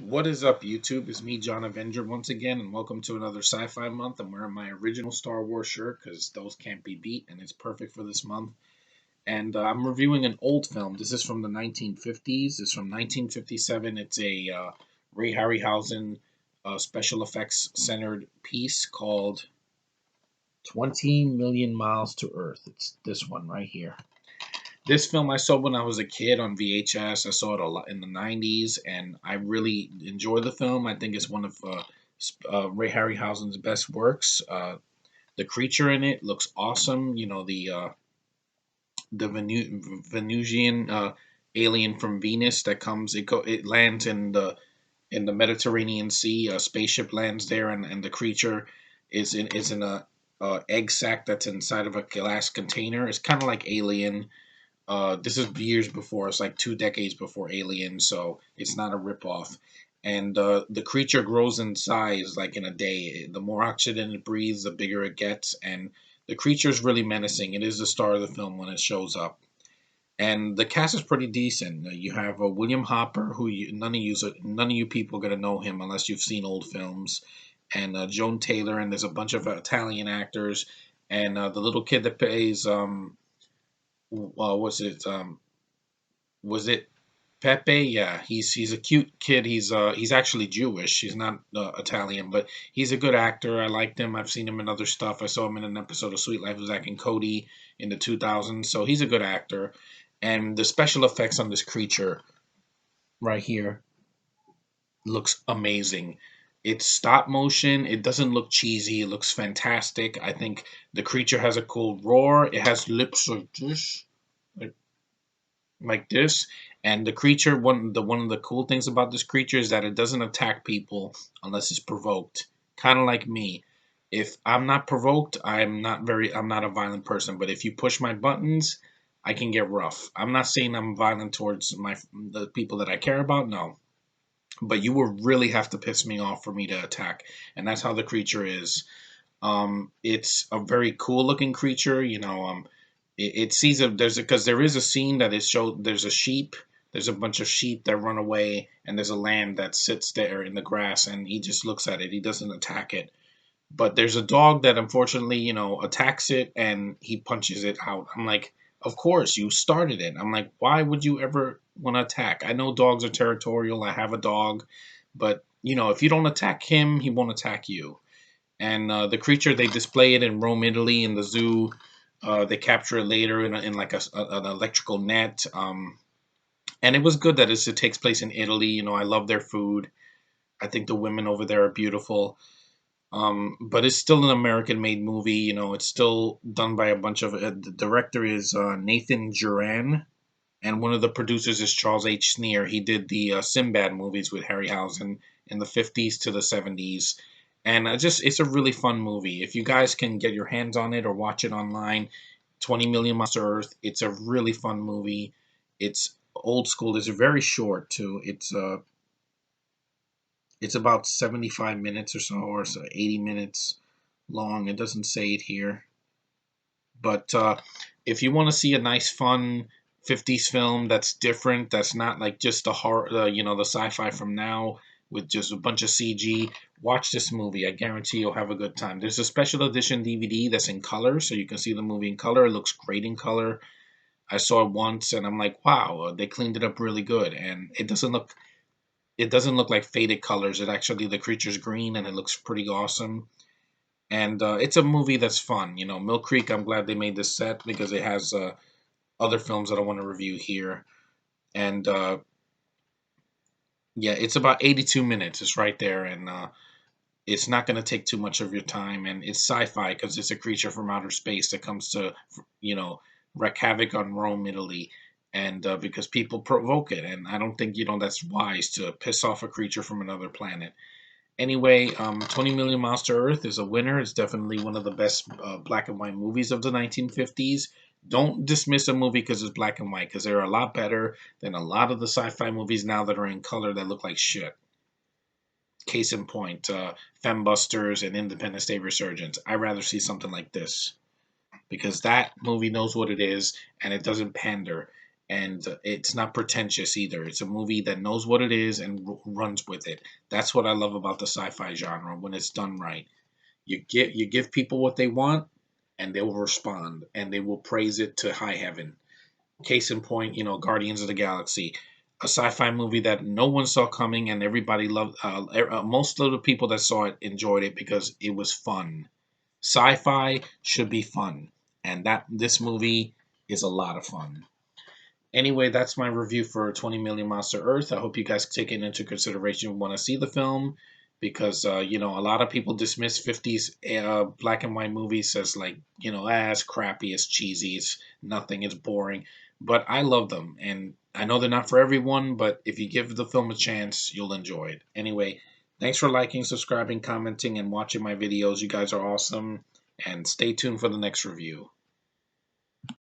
What is up, YouTube? It's me, John Avenger, once again, and welcome to another Sci-Fi month. I'm wearing my original Star Wars shirt because those can't be beat, and it's perfect for this month. And I'm reviewing an old film. This is from the 1950s. It's from 1957. It's a Ray Harryhausen special effects centered piece called 20 Million Miles to Earth. It's this one right here. This film I saw when I was a kid on VHS. I saw it a lot in the 90s, and I really enjoy the film. I think it's one of Ray Harryhausen's best works. The creature in it looks awesome. You know, the Venusian alien from Venus that comes, it lands in the Mediterranean Sea. A spaceship lands there, and the creature is in a egg sac that's inside of a glass container. It's kind of like Alien. This is years before. It's like 2 decades before Alien, so it's not a ripoff. And the creature grows in size like in a day. The more oxygen it breathes, the bigger it gets. And the creature is really menacing. It is the star of the film when it shows up. And the cast is pretty decent. You have William Hopper, who none of you people are gonna know him unless you've seen old films, and Joan Taylor, and there's a bunch of Italian actors, and the little kid that plays what's it was it Pepe? Yeah, he's a cute kid. He's actually Jewish. He's not Italian, but he's a good actor. I liked him. I've seen him in other stuff. I saw him in an episode of Sweet Life of Zack and Cody in the 2000s. So he's a good actor. And the special effects on this creature right here looks amazing. It's stop motion. It doesn't look cheesy. It looks fantastic. I think the creature has a cool roar. It has lips like like this. And the creature, one of the cool things about this creature is that it doesn't attack people unless it's provoked. Kind of like me. If I'm not provoked, I'm not a violent person. But if you push my buttons, I can get rough. I'm not saying I'm violent towards the people that I care about. No, but you will really have to piss me off for me to attack. And that's how the creature is. It's a very cool looking creature. It sees a there's because there is a scene that is showed. There's a sheep. There's a bunch of sheep that run away, and there's a lamb that sits there in the grass, and he just looks at it. He doesn't attack it. But there's a dog that unfortunately, attacks it, and he punches it out. I'm like, of course you started it. I'm like, why would you ever want to attack? I know dogs are territorial. I have a dog, but if you don't attack him, he won't attack you. And the creature, they display it in Rome, Italy, in the zoo. They capture it later in like an electrical net. And it was good that it takes place in Italy. I love their food. I think the women over there are beautiful. But it's still an American-made movie. It's still done by a bunch of. The director is Nathan Juran, and one of the producers is Charles H. Sneer. He did the Sinbad movies with Harryhausen in the 50s to the 70s. And it's a really fun movie. If you guys can get your hands on it or watch it online, 20 Million Miles to Earth. It's a really fun movie. It's old school. It's very short too. It's about 75 minutes or so, or so 80 minutes long. It doesn't say it here. But if you want to see a nice, fun 50s film that's different, that's not like just the horror, the sci-fi from now with just a bunch of CG, watch this movie. I guarantee you'll have a good time. There's a special edition DVD that's in color, so you can see the movie in color. It looks great in color. I saw it once, and I'm like, wow, they cleaned it up really good, and it doesn't look like faded colors. It actually the creature's green, and it looks pretty awesome. And it's a movie that's fun. Mill Creek. I'm glad they made this set because it has other films that I want to review here. And yeah, it's about 82 minutes. It's right there, and it's not going to take too much of your time. And it's sci-fi because it's a creature from outer space that comes to, you know, wreak havoc on Rome, Italy. And because people provoke it, and I don't think that's wise to piss off a creature from another planet. Anyway, 20 Million Miles to Earth is a winner. It's definitely one of the best black and white movies of the 1950s. Don't dismiss a movie because it's black and white, because they're a lot better than a lot of the sci-fi movies now that are in color that look like shit. Case in point, Fembusters and Independence Day Resurgence. I'd rather see something like this because that movie knows what it is and it doesn't pander. and it's not pretentious either. It's a movie that knows what it is and runs with it. That's what I love about the sci-fi genre when it's done right. You give people what they want, and they will respond and they will praise it to high heaven. Case in point, Guardians of the Galaxy, a sci-fi movie that no one saw coming and everybody loved. Most of the people that saw it enjoyed it because it was fun. Sci-fi should be fun, and that this movie is a lot of fun. Anyway, that's my review for 20 Million Miles to Earth. I hope you guys take it into consideration when you want to see the film, because a lot of people dismiss 50s black and white movies as like, it's crappy, it's cheesy, it's nothing, it's boring. But I love them, and I know they're not for everyone, but if you give the film a chance, you'll enjoy it. Anyway, thanks for liking, subscribing, commenting, and watching my videos. You guys are awesome, and stay tuned for the next review.